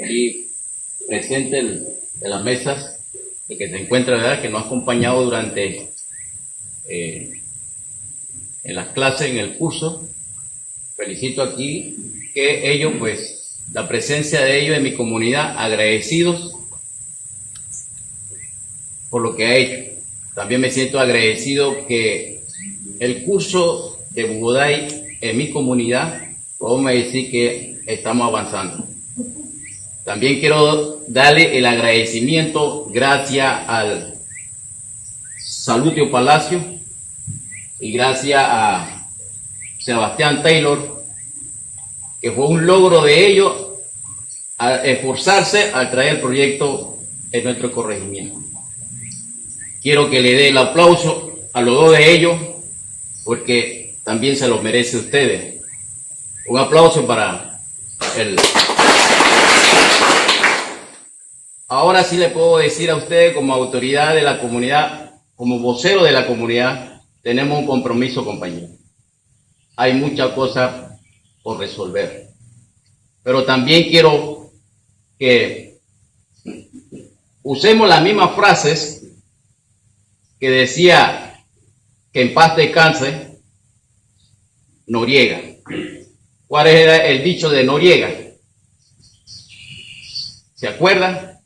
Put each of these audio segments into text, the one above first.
aquí presente de las mesas, el que se encuentra, ¿verdad?, que nos ha acompañado durante en las clases, en el curso. Felicito aquí que ellos, pues, la presencia de ellos en mi comunidad, agradecidos por lo que ha hecho. También me siento agradecido que el curso de Bugoday en mi comunidad, podemos decir que estamos avanzando. También quiero darle el agradecimiento gracias al Salutio Palacio y gracias a Sebastián Taylor, que fue un logro de ellos a esforzarse al traer el proyecto en nuestro corregimiento. Quiero que le dé el aplauso a los dos de ellos, porque también se lo merece ustedes. Un aplauso para él. Ahora sí le puedo decir a ustedes, como autoridad de la comunidad, como vocero de la comunidad, tenemos un compromiso, compañero. Hay muchas cosas por resolver. Pero también quiero que usemos las mismas frases que decía que en paz descanse Noriega. ¿Cuál era el dicho de Noriega? ¿Se acuerdan?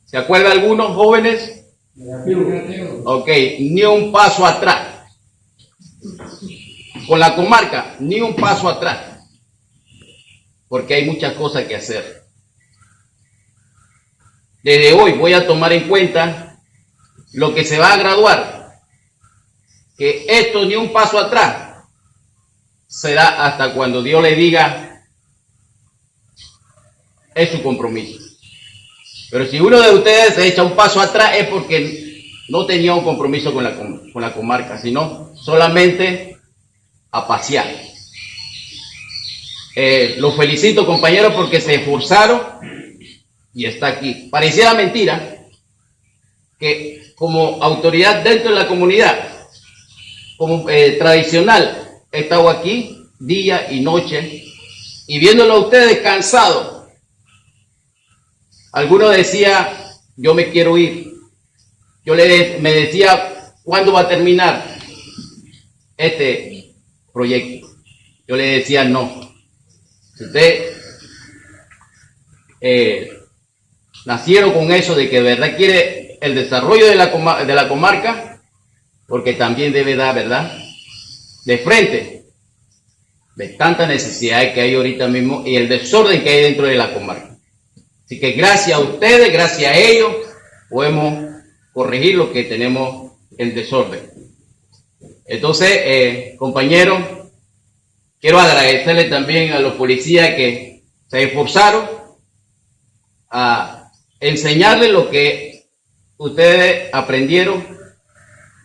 ¿Se acuerdan algunos jóvenes? Ok, ni un paso atrás. Con la comarca, ni un paso atrás. Porque hay muchas cosas que hacer. Desde hoy voy a tomar en cuenta lo que se va a graduar. Que esto ni un paso atrás será hasta cuando Dios le diga es su compromiso. Pero si uno de ustedes se echa un paso atrás es porque no tenía un compromiso con la comarca, sino solamente a pasear. Los felicito, compañeros, porque se esforzaron y está aquí. Pareciera mentira que como autoridad dentro de la comunidad, como tradicional, he estado aquí día y noche y viéndolo a ustedes cansados. Alguno decía, yo me quiero ir. Me decía, ¿cuándo va a terminar este proyecto? Yo le decía, no. Si ustedes nacieron con eso de que de verdad quiere el desarrollo de la comarca, porque también debe dar, ¿verdad?, de frente de tanta necesidad que hay ahorita mismo y el desorden que hay dentro de la comarca. Así que gracias a ustedes, gracias a ellos, podemos corregir lo que tenemos en desorden. Entonces, compañeros, quiero agradecerle también a los policías que se esforzaron a enseñarles lo que ustedes aprendieron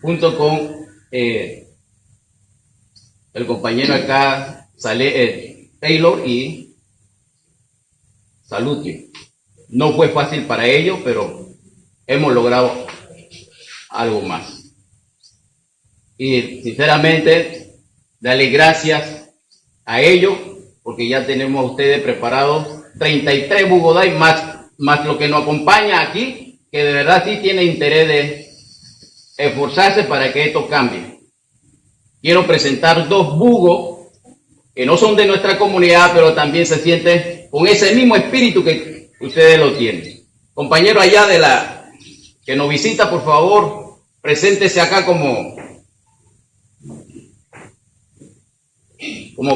junto con el compañero acá, Taylor y Salutio. No fue fácil para ellos, pero hemos logrado algo más. Y sinceramente, darle gracias a ellos, porque ya tenemos a ustedes preparados 33 Bugoday más lo que nos acompaña aquí, que de verdad sí tiene interés de esforzarse para que esto cambie. Quiero presentar 2 bugos que no son de nuestra comunidad, pero también se sienten con ese mismo espíritu que ustedes lo tienen. Compañero allá que nos visita, por favor, preséntese acá como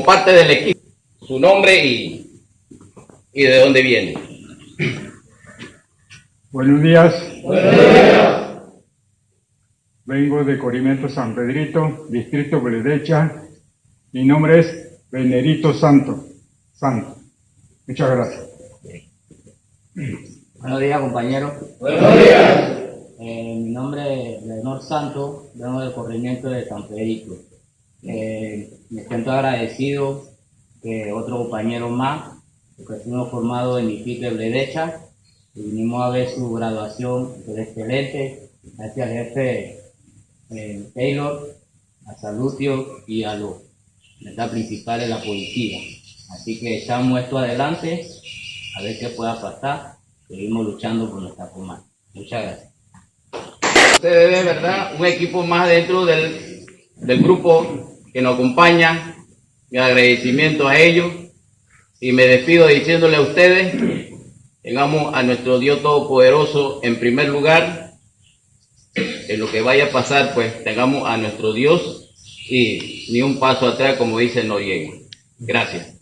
parte del equipo. Su nombre y de dónde viene. Buenos días. Buenos días. Vengo de Corregimiento San Pedrito, distrito Buledecha. Mi nombre es Venerito Santo. Muchas gracias. Buenos días, compañeros. Buenos días. Mi nombre es Leonor Santo, vengo del corregimiento de San Pedrito. Me siento agradecido que otro compañero más, que fuimos formados en distrito de Buledecha, y vinimos a ver su graduación, que es excelente. Gracias al jefe Taylor, a Salutio y a los principales de la policía, Así que echamos esto adelante, a ver qué pueda pasar. Seguimos luchando por nuestra comarca. Muchas gracias. Ustedes, de verdad, un equipo más dentro del grupo que nos acompaña. Mi agradecimiento a ellos. Y me despido diciéndole a ustedes, tengamos a nuestro Dios Todopoderoso en primer lugar. En lo que vaya a pasar, pues tengamos a nuestro Dios y ni un paso atrás, como dice Noriega. Gracias.